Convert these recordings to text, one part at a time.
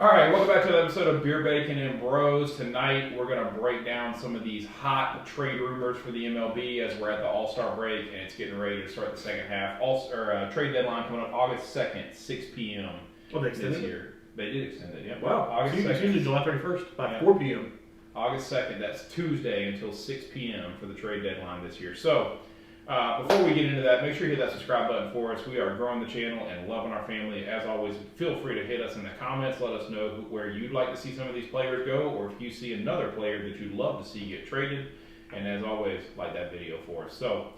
All right, welcome back to another episode of Beer, Bacon, and Bros. Tonight, we're going to break down some of these hot trade rumors for the MLB as we're at the All-Star break and it's getting ready to start the second half. Trade deadline coming up August 2nd, 6 p.m. Oh, they extended this year. They did extend it, yeah. Wow, August 2nd. Tuesday, July 31st, by 4 p.m. August 2nd, that's Tuesday until 6 p.m. for the trade deadline this year. So, before we get into that, make sure you hit that subscribe button for us. We are growing the channel and loving our family. As always, feel free to hit us in the comments. Let us know where you'd like to see some of these players go, or if you see another player that you'd love to see get traded. And as always, like that video for us. So,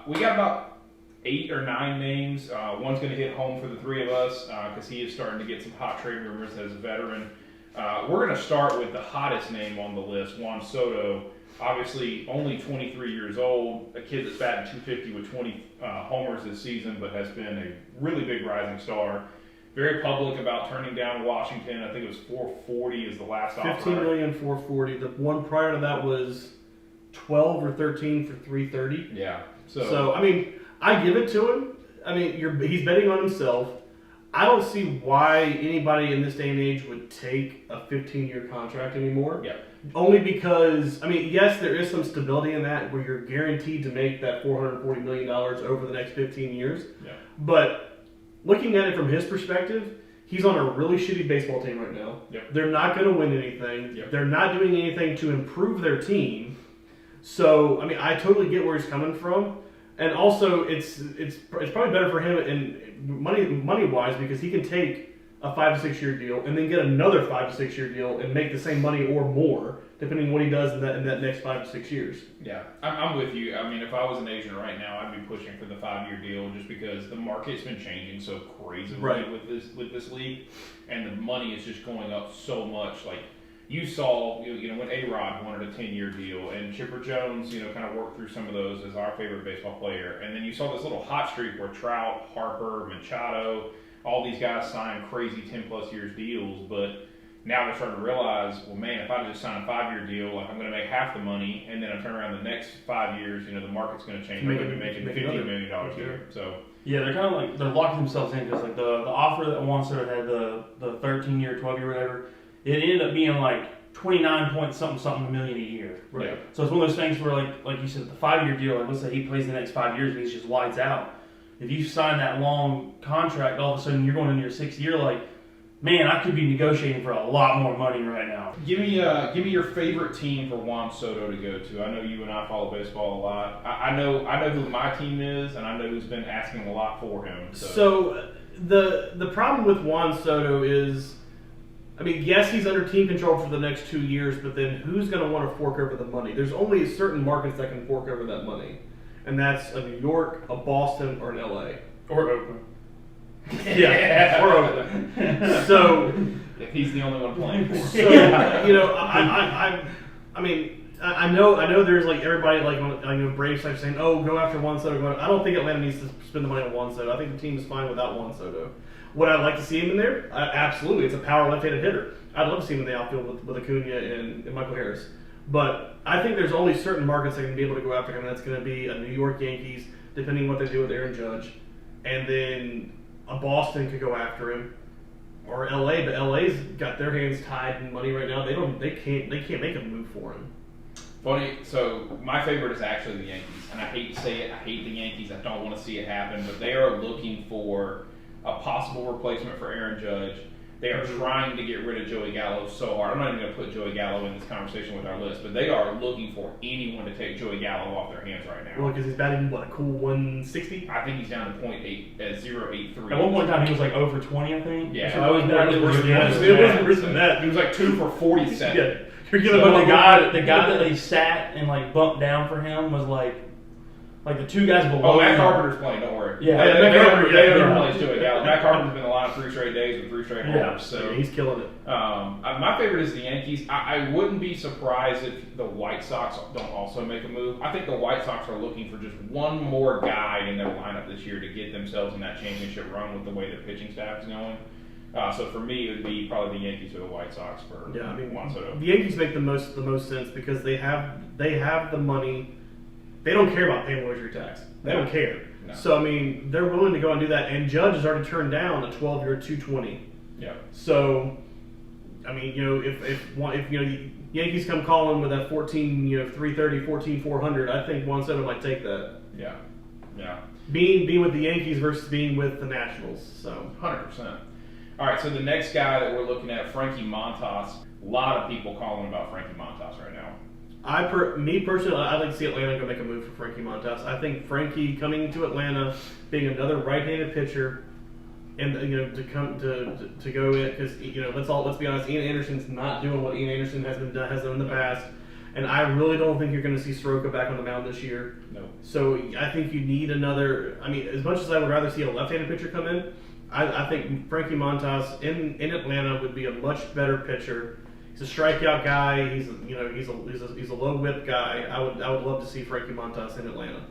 we got about 8 or 9 names. One's going to hit home for the three of us because he is starting to get some hot trade rumors as a veteran. We're going to start with the hottest name on the list, Juan Soto. Obviously, only 23 years old, a kid that's batting 250 with 20 homers this season, but has been a really big rising star. Very public about turning down Washington. I think it was 440 is the last offer. 15,440. The one prior to that was 12 or 13 for 330. Yeah. So I mean, I give it to him. I mean, he's betting on himself. I don't see why anybody in this day and age would take a 15-year contract anymore. Yeah. Only because, I mean, yes, there is some stability in that where you're guaranteed to make that $440 million over the next 15 years. Yeah. But looking at it from his perspective, he's on a really shitty baseball team right now. Yep. They're not going to win anything. Yep. They're not doing anything to improve their team. So, I mean, I totally get where he's coming from. And also, it's probably better for him in money-wise because he can take a 5 to 6 year deal and then get another 5 to 6 year deal and make the same money or more, depending on what he does in that next 5 to 6 years. Yeah, I'm with you. I mean, if I was an agent right now, I'd be pushing for the 5-year deal just because the market's been changing so crazily with this league, and the money is just going up so much. Like you saw, when A-Rod wanted a 10-year deal, and Chipper Jones, kind of worked through some of those as our favorite baseball player, and then you saw this little hot streak where Trout, Harper, Machado, all these guys signed crazy 10-plus years deals, but now they're starting to realize, well, man, if I just sign a 5-year deal, like I'm going to make half the money, and then I turn around the next 5 years, the market's going to change. I'm going to be making $15 million a year. So yeah, they're kind of like they're locking themselves in because like the offer that Juan Soto had, the 13-year, 12-year, whatever, it ended up being like 29 point something million a year. Right. Yeah. So it's one of those things where like you said, the 5-year deal, like let's say he plays the next 5 years and he's just lights out. If you sign that long contract, all of a sudden you're going into your 6th year, like, man, I could be negotiating for a lot more money right now. Give me your favorite team for Juan Soto to go to. I know you and I follow baseball a lot. I know who my team is, and I know who's been asking a lot for him. So the problem with Juan Soto is, I mean, yes, he's under team control for the next 2 years, but then who's going to want to fork over the money? There's only certain markets that can fork over that money, and that's a New York, a Boston, or an LA. Or Oakland. Yeah, or Oakland. So if he's the only one playing for him. So I know there's like everybody like Braves type saying, oh, go after Juan Soto. I don't think Atlanta needs to spend the money on Juan Soto. I think the team is fine without Juan Soto. Would I like to see him in there? Absolutely. It's a power left-handed hitter. I'd love to see him in the outfield with Acuna and Michael Harris. But I think there's only certain markets that can be able to go after him. That's going to be a New York Yankees, depending on what they do with Aaron Judge, and then a Boston could go after him, or LA. But LA's got their hands tied in money right now. They can't make a move for him. Funny, so my favorite is actually the Yankees, and I hate to say it. I hate the Yankees. I don't want to see it happen, but they are looking for a possible replacement for Aaron Judge. They are trying to get rid of Joey Gallo so hard. I'm not even going to put Joey Gallo in this conversation with our list, but they are looking for anyone to take Joey Gallo off their hands right now. Well, because he's batting, a cool 160? I think he's down to 0.83. At one point in time, he was like 0 for 20, I think. Yeah. So it wasn't worse than that. He was like 2 for 47. Yeah. You're So the guy that they sat and like bumped down for him was like the two guys below. Oh, Matt him. Carpenter's playing. Don't worry. Yeah, they never yeah. replaced Joey Gallo. Matt Carpenter's been alive 3 straight days with 3 straight homers. So he's killing it. My favorite is the Yankees. I wouldn't be surprised if the White Sox don't also make a move. I think the White Sox are looking for just one more guy in their lineup this year to get themselves in that championship run with the way their pitching staff is going. So for me, it would be probably the Yankees or the White Sox for Juan Soto. The Yankees make the most sense because they have the money. They don't care about paying luxury tax. They don't care. No. So I mean, they're willing to go and do that. And Judge has already turned down a 12-year $220. Yeah. So I mean, if the Yankees come calling with that 330, 400, I think Juan Soto might take that. Yeah. Being with the Yankees versus being with the Nationals, so 100%. All right, so the next guy that we're looking at, Frankie Montas. A lot of people calling about Frankie Montas right now. Me personally, I'd like to see Atlanta go make a move for Frankie Montas. I think Frankie coming to Atlanta, being another right-handed pitcher, and to go in because let's be honest, Ian Anderson's not doing what Ian Anderson has done in the past, and I really don't think you're going to see Soroka back on the mound this year. No. So I think you need another. I mean, as much as I would rather see a left-handed pitcher come in, I think Frankie Montas in Atlanta would be a much better pitcher. He's a strikeout guy. He's a low whip guy. I would love to see Frankie Montas in Atlanta.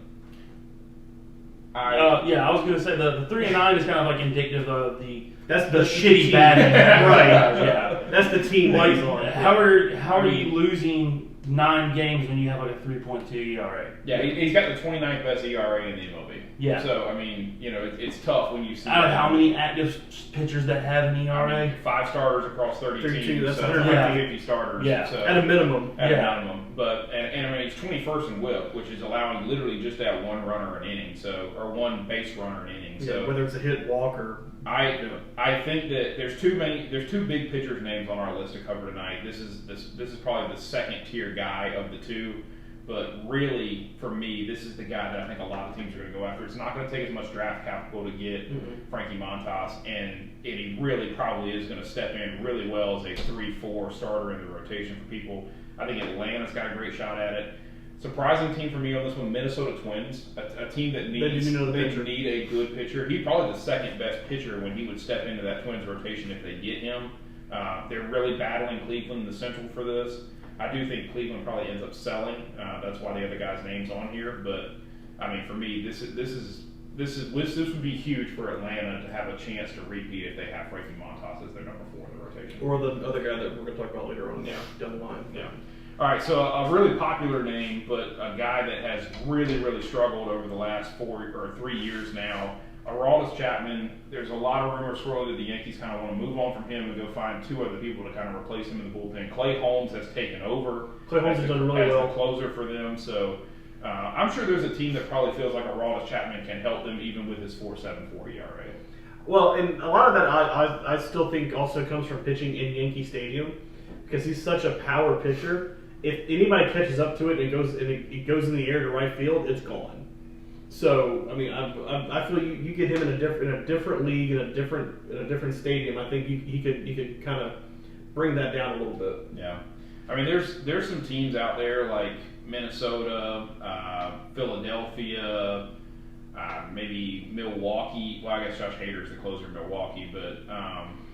I was going to say the 3-9 is kind of like indicative of the shitty team. batting. Right. Yeah. That's the team that he's on. How are you losing 9 games when you have like a 3.2 ERA? Yeah, he's got the 29th best ERA in the MLB. Yeah. So, I mean, it's tough when you see out of how many active pitchers that have an ERA? I mean, 5 starters across 32, 32, that's so 150 starters. Yeah. So, At a minimum. At a minimum. But, and I mean, it's 21st in whip, which is allowing literally just that one runner an inning, or one base runner an inning. So whether it's a hit, walk, or... I think that there's two big pitchers' names on our list to cover tonight. This is probably the second tier guy of the two, but really for me, this is the guy that I think a lot of teams are going to go after. It's not going to take as much draft capital to get Frankie Montas, and he really probably is going to step in really well as a 3-4 starter in the rotation for people. I think Atlanta's got a great shot at it. Surprising team for me on this one, Minnesota Twins, a team that needs need a good pitcher. He's probably the second best pitcher when he would step into that Twins rotation if they get him. They're really battling Cleveland in the Central for this. I do think Cleveland probably ends up selling. That's why they have the guy's names on here. But I mean, for me, this would be huge for Atlanta to have a chance to repeat if they have Frankie Montas as their number 4 in the rotation, or the other guy that we're going to talk about later on down the line. Yeah. All right, so a really popular name, but a guy that has really, really struggled over the last 3 years now, Aroldis Chapman. There's a lot of rumors swirling that the Yankees kind of want to move on from him and go find 2 other people to kind of replace him in the bullpen. Clay Holmes has taken over. Clay Holmes has done really well. As the closer for them, so I'm sure there's a team that probably feels like Aroldis Chapman can help them even with his 4.74 ERA. Well, and a lot of that I still think also comes from pitching in Yankee Stadium because he's such a power pitcher. If anybody catches up to it and it goes in the air to right field, it's gone. So I mean, I feel you get him in a different league in a different stadium. I think he could kind of bring that down a little bit. Yeah, I mean, there's some teams out there like Minnesota, Philadelphia, maybe Milwaukee. Well, I guess Josh Hader's the closer in Milwaukee, but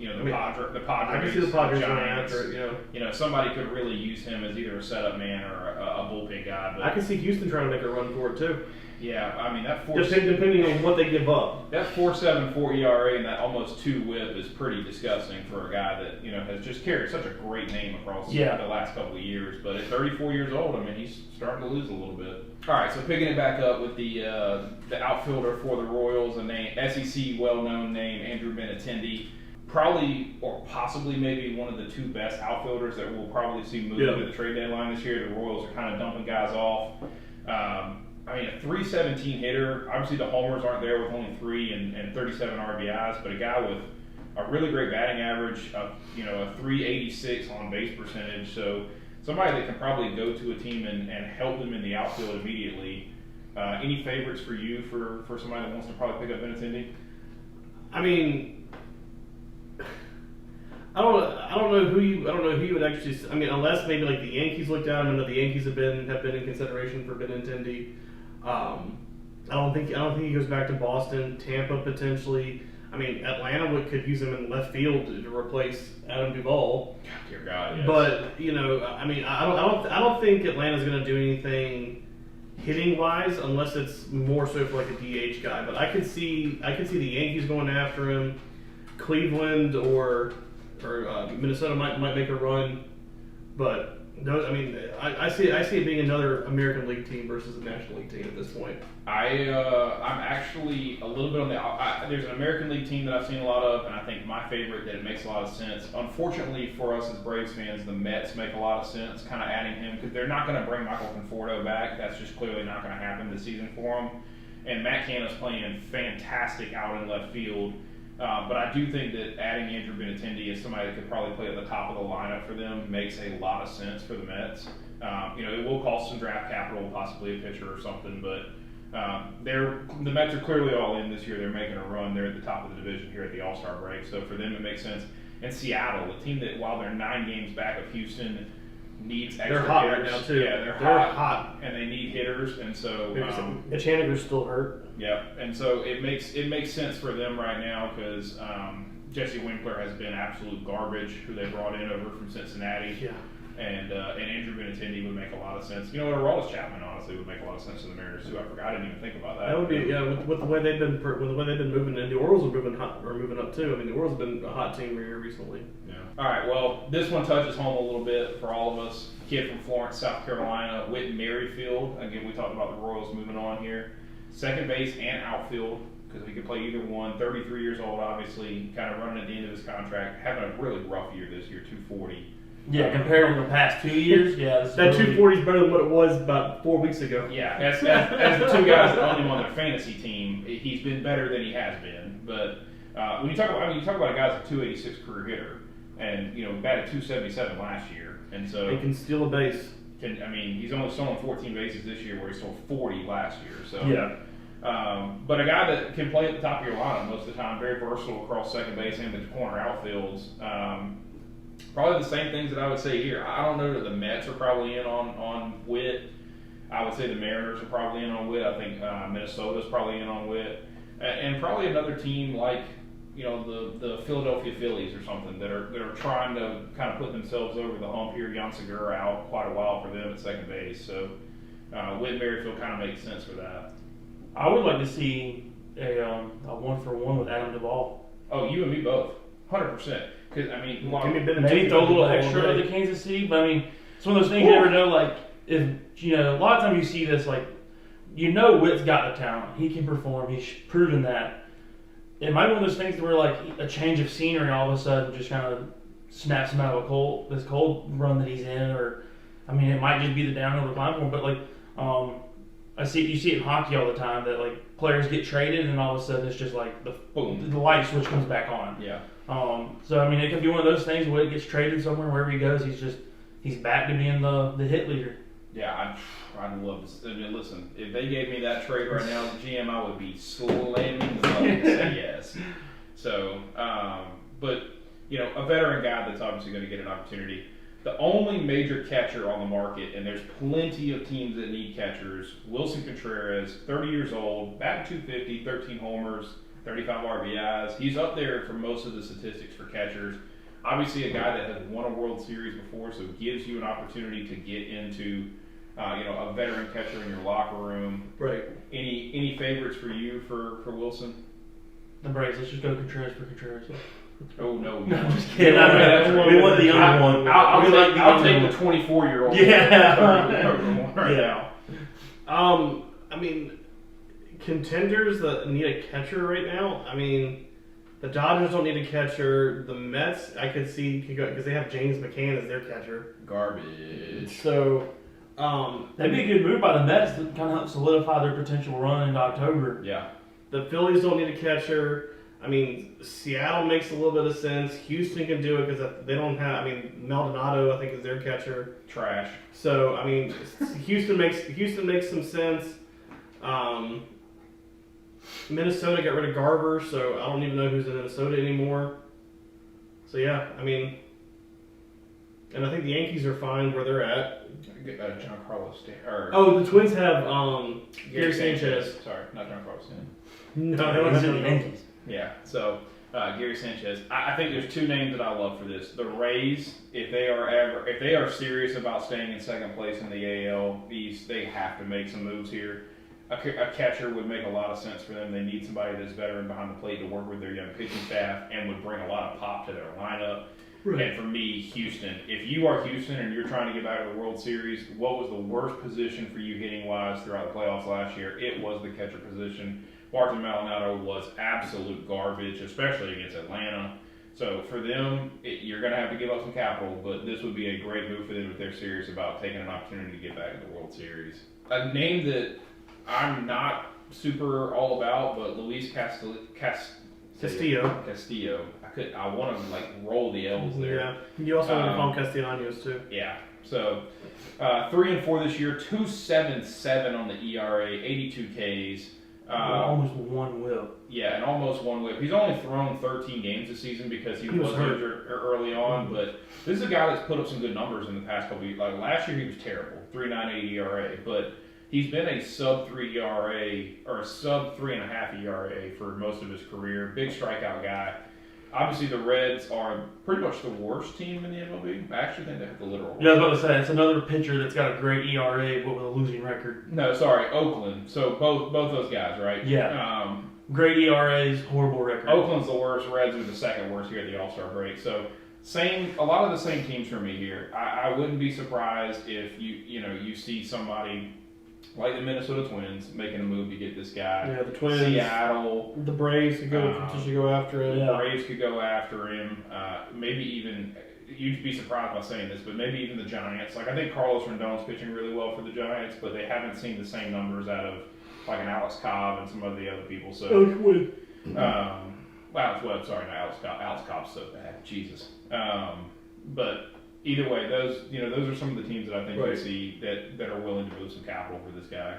the Padres. I can see the Padres going after it. Somebody could really use him as either a setup man or a bullpen guy. But I can see Houston trying to make a run for it too. Yeah, I mean that depending on what they give up. That 4.74 ERA and that almost 2 WHIP is pretty disgusting for a guy that has just carried such a great name across the last couple of years. But at 34 years old, I mean he's starting to lose a little bit. All right, so picking it back up with the outfielder for the Royals, a name SEC well-known name, Andrew Benintendi. Probably or possibly maybe one of the 2 best outfielders that we'll probably see move to the trade deadline this year. The Royals are kind of dumping guys off. I mean, a 317 hitter. Obviously, the homers aren't there with only 3 and 37 RBIs, but a guy with a really great batting average, a 386 on base percentage. So somebody that can probably go to a team and help them in the outfield immediately. Any favorites for you for somebody that wants to probably pick up Benintendi? I mean, I don't know who you would actually. I mean, unless maybe like the Yankees looked at him and the Yankees have been in consideration for Benintendi. I don't think he goes back to Boston, Tampa potentially. I mean, Atlanta could use him in left field to replace Adam Duvall. Dear God, yes. But I mean, I don't think Atlanta's going to do anything hitting wise unless it's more so for like a DH guy. But I could see the Yankees going after him. Cleveland or Minnesota might make a run, but Those, I mean, I see it being another American League team versus a National League team at this point. I'm actually a little bit on there's an American League team that I've seen a lot of, and I think my favorite that it makes a lot of sense. Unfortunately for us as Braves fans, the Mets make a lot of sense, kind of adding him because they're not going to bring Michael Conforto back. That's just clearly not going to happen this season for him. And Matt Canna's playing fantastic out in left field. But I do think that adding Andrew Benintendi as somebody that could probably play at the top of the lineup for them makes a lot of sense for the Mets. It will cost some draft capital, possibly a pitcher or something, but the Mets are clearly all in this year. They're making a run. They're at the top of the division here at the All-Star break, so for them it makes sense. And Seattle, a team that while they're 9 games back of Houston, needs extra They're hot hitters. right now too. Yeah, they're hot, and they need hitters, and so Echaniger's still hurt. yeah, and so it makes sense for them right now because Jesse Winkler has been absolute garbage, who they brought in over from Cincinnati. Yeah. And Andrew Benintendi would make a lot of sense. Aroldis Chapman honestly would make a lot of sense to the Mariners too. I forgot, I didn't even think about that. That would be with the way they've been moving, and the Orioles are moving up too. I mean, the Orioles have been a hot team here recently. Yeah. All right. Well, this one touches home a little bit for all of us. Kid from Florence, South Carolina, Whit Merrifield. Again, we talked about the Royals moving on here. Second base and outfield because he could play either one. 33 years old, obviously, kind of running at the end of his contract. Having a really rough year this year, 240. Yeah, compared to the past 2 years, yeah. That 240 is better than what it was about 4 weeks ago. Yeah, as the two guys that own him on their fantasy team, he's been better than he has been. But when you talk about a guy that's a 286 career hitter, and batted 277 last year, and so He can steal a base. He's only stolen 14 bases this year, where he stole 40 last year. So Yeah. but a guy that can play at the top of your lineup most of the time, very versatile across second base and the corner outfields. Probably the same things that I would say here. I don't know that the Mets are probably in on Whit. I would say the Mariners are probably in on Whit. I think Minnesota's probably in on Whit. And probably another team like the Philadelphia Phillies or something that are trying to kind of put themselves over the hump here. Jan Segura out quite a while for them at second base. So Whit Merrifield kind of makes sense for that. I would like to see a 1-for-1 with Adam Duvall. Oh, you and me both. 100%. Because, maybe throw a little extra to Kansas City, but it's one of those things you never know. Like, if a lot of times you see this, like, Whit's got the talent, he can perform, he's proven that. It might be one of those things where, like, a change of scenery all of a sudden just kind of snaps him out of this cold run that he's in, or it might just be the downhill decline for him. But like, you see it in hockey all the time that like players get traded and all of a sudden it's just like the light switch comes back on. Yeah. So it could be one of those things where it gets traded somewhere, wherever he goes, he's back to being the hit leader. Yeah, I'd love this. Listen, if they gave me that trade right now as a GM, I would be slamming the button to say yes. So, but a veteran guy that's obviously going to get an opportunity. The only major catcher on the market, and there's plenty of teams that need catchers, Wilson Contreras, 30 years old, batting 250, 13 homers, 35 RBIs. He's up there for most of the statistics for catchers. Obviously a guy that has won a World Series before, so gives you an opportunity to get into a veteran catcher in your locker room. Right. Any favorites for you for Wilson? The Braves. Let's just go Contreras for Contreras. Oh no! No, I'm just kidding. We want the younger one. I'll take the 24-year-old. Yeah. Right now. Contenders that need a catcher right now. The Dodgers don't need a catcher. The Mets, I could see, because they have James McCann as their catcher. Garbage. So, that'd be a good move by the Mets to kind of help solidify their potential run into October. Yeah. The Phillies don't need a catcher. Seattle makes a little bit of sense. Houston can do it because they don't have. Maldonado, I think, is their catcher. Trash. So, Houston makes some sense. Minnesota got rid of Garver, so I don't even know who's in Minnesota anymore. So yeah, and I think the Yankees are fine where they're at. Giancarlo the Twins have Gary Sanchez. Sorry, not Giancarlo Stanton. No, he's in the Yankees. Yeah, so Gary Sanchez. I think there's two names that I love for this. The Rays, if they are serious about staying in second place in the AL East, they have to make some moves here. A catcher would make a lot of sense for them. They need somebody that's veteran behind the plate to work with their young pitching staff and would bring a lot of pop to their lineup. Right. And for me, Houston. If you are Houston and you're trying to get back to the World Series, what was the worst position for you hitting wise throughout the playoffs last year? It was the catcher position. Martin Maldonado was absolute garbage, especially against Atlanta. So for them, you're going to have to give up some capital, but this would be a great move for them if they're serious about taking an opportunity to get back in the World Series. A name that I'm not super all about, but Luis Castillo. I want to like roll the L's there. Yeah. You also want to call him Castellanos too. Yeah. So 3-4 this year, 2.77 on the ERA, 82 Ks. Almost one whip. Yeah, and almost one whip. He's only thrown 13 games this season because he was injured early on. Mm-hmm. But this is a guy that's put up some good numbers in the past couple of years. Like last year, he was terrible, 3.98 ERA. But he's been a sub-3 ERA or a sub-3.5 ERA for most of his career. Big strikeout guy. Obviously, the Reds are pretty much the worst team in the MLB. I actually think they have the literal worst. Yeah, I was about to say, it's another pitcher that's got a great ERA, but with a losing record. No, sorry, Oakland. So both those guys, right? Yeah. Great ERAs, horrible record. Oakland's the worst. Reds are the second worst here at the All-Star break. So a lot of the same teams for me here. I wouldn't be surprised if you see somebody like the Minnesota Twins making a move to get this guy. Yeah, the Twins. Seattle. The Braves could go after him. The Braves could go after him. Maybe even, you'd be surprised by saying this, but maybe even the Giants. Like I think Carlos Rendon's pitching really well for the Giants, but they haven't seen the same numbers out of like an Alex Cobb and some of the other people. So Alex Webb, sorry, not Alex Cobb. Alex Cobb's so bad, Jesus. But either way, those are some of the teams that I think you see that are willing to move some capital for this guy.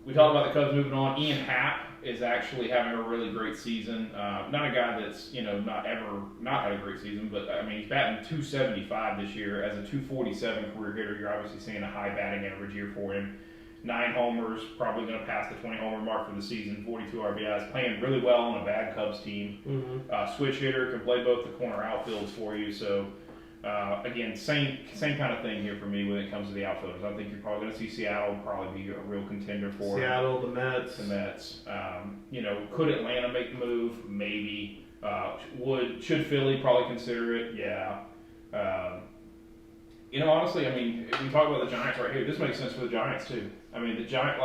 We talked about the Cubs moving on. Ian Happ is actually having a really great season. Not a guy that's not had a great season, but I mean he's batting .275 this year as a .247 career hitter. You're obviously seeing a high batting average year for him. 9 homers, probably going to pass the 20 homer mark for the season. 42 RBIs, playing really well on a bad Cubs team. Mm-hmm. Switch hitter, can play both the corner outfields for you. So. Again, same kind of thing here for me when it comes to the outfielders. I think you're probably going to see Seattle probably be a real contender for Seattle, the Mets. Could Atlanta make the move? Maybe. Should Philly probably consider it? Yeah. Honestly, I mean, if we talk about the Giants right here, this makes sense for the Giants too. I mean, the Giants,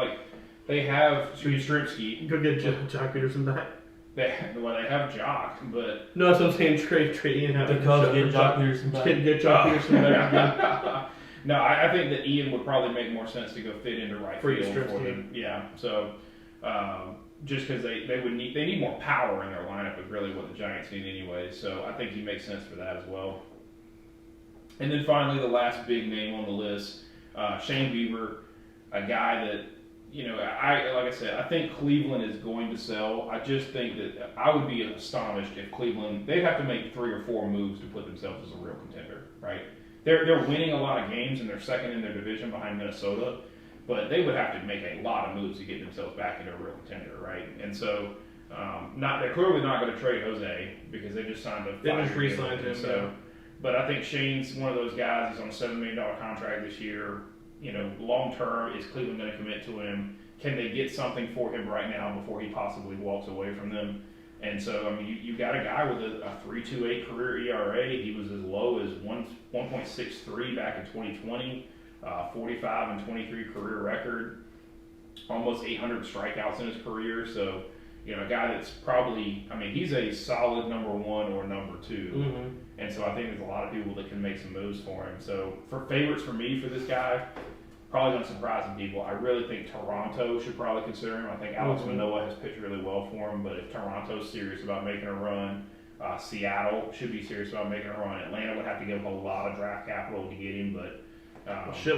they have Yastrzemski. Go get Jock Peterson back. They have Jock, but no, that's what I'm saying. Trade Ian. The Cubs get Jock Peterson back. Get Jock Peterson back again. No, I think that Ian would probably make more sense to go fit into right field for them. Yeah, so just because they need more power in their lineup is really what the Giants need anyway. So I think he makes sense for that as well. And then finally, the last big name on the list, Shane Bieber, a guy that. Like I said, I think Cleveland is going to sell. I just think that I would be astonished if Cleveland, they'd have to make 3 or 4 moves to put themselves as a real contender, right? They're winning a lot of games and they're second in their division behind Minnesota, but they would have to make a lot of moves to get themselves back into a real contender, right? And so, they're clearly not going to trade Jose because they just signed a 5-year deal. They just re-signed him. So, but I think Shane's one of those guys. He's on a $7 million contract this year. Long term, is Cleveland going to commit to him? Can they get something for him right now before he possibly walks away from them? And so, I mean, you got a guy with a 3.28 career ERA. He was as low as 1.63 back in 2020, 45 and 23 career record, almost 800 strikeouts in his career. So, a guy that's probably, I mean, he's a solid number 1 or number 2. Mm-hmm. And so I think there's a lot of people that can make some moves for him. So for favorites for me for this guy, probably going to surprise some people. I really think Toronto should probably consider him. I think Alex Manoah has pitched really well for him. But if Toronto's serious about making a run, Seattle should be serious about making a run. Atlanta would have to give a lot of draft capital to get him, but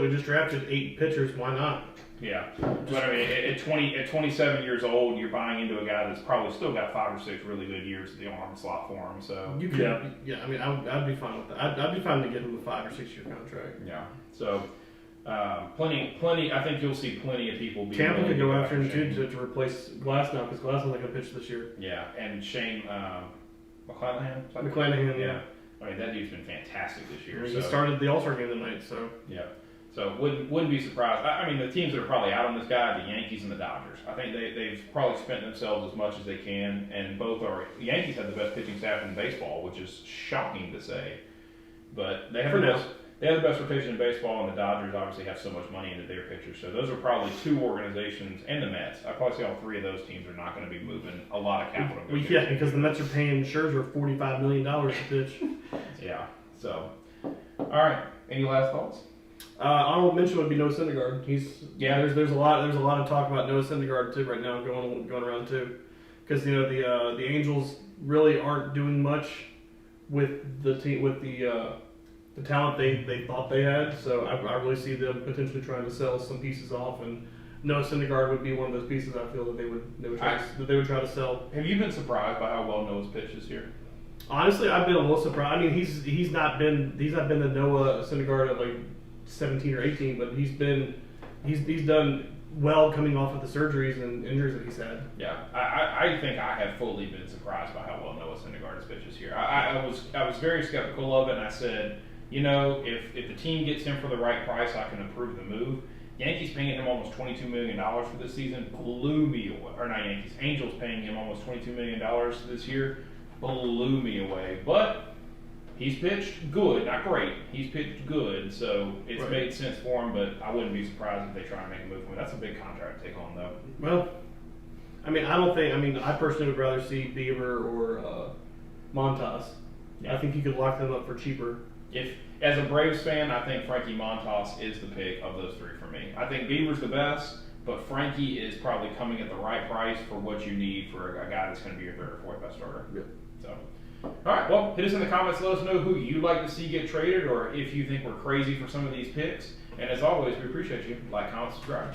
we just drafted 8 pitchers. Why not? Yeah, but I mean, at 27 years old, you're buying into a guy that's probably still got 5 or 6 really good years at the arm slot for him. So you could, yeah. I mean, I'd be fine with that. I'd be fine to get him a 5 or 6 year contract. Yeah. So plenty. I think you'll see plenty of people. Tampa could go after him too to replace Glass now because Glass is not going to pitch this year. Yeah, and Shane McClanahan. McClanahan, yeah. I mean, that dude's been fantastic this year. He started the All-Star game tonight, so yeah. So wouldn't be surprised. I mean, the teams that are probably out on this guy, the Yankees and the Dodgers. I think they've probably spent themselves as much as they can, and both are. The Yankees have the best pitching staff in baseball, which is shocking to say. but they have For the now. best. They have the best rotation in baseball, and the Dodgers obviously have so much money into their pitchers. So those are probably two organizations, and the Mets. I probably see all three of those teams are not going to be moving a lot of capital. to go Well, get yeah, because the Mets are paying Scherzer $45 million to pitch. Yeah. So, all right. Any last thoughts? Honorable mention would be Noah Syndergaard. There's a lot of talk about Noah Syndergaard too right now going around too, because the Angels really aren't doing much with the team with the talent they thought they had. So I really see them potentially trying to sell some pieces off, and Noah Syndergaard would be one of those pieces I feel that they would try to sell. Have you been surprised by how well Noah's pitched this year? Honestly, I've been a little surprised. I mean, he's not been the Noah Syndergaard of like 17 or 18, but he's done well coming off of the surgeries and injuries that he's had. Yeah, I think I have fully been surprised by how well Noah Syndergaard has pitched this year. I was very skeptical of it, and I said, if the team gets him for the right price, I can approve the move. Yankees paying him almost $22 million for this season blew me away. Or not Yankees, Angels paying him almost $22 million this year blew me away. But he's pitched good, not great. He's pitched good, so it's Right. made sense for him. But I wouldn't be surprised if they try and make a move for him. That's a big contract to take on, though. Well, I personally would rather see Bieber or Montas. Yeah. I think you could lock them up for cheaper. If as a Braves fan, I think Frankie Montas is the pick of those three for me. I think Bieber's the best, but Frankie is probably coming at the right price for what you need for a guy that's going to be your third or fourth best starter. Yeah. So, all right. Well, hit us in the comments. Let us know who you'd like to see get traded, or if you think we're crazy for some of these picks. And as always, we appreciate you. Like, comment, subscribe.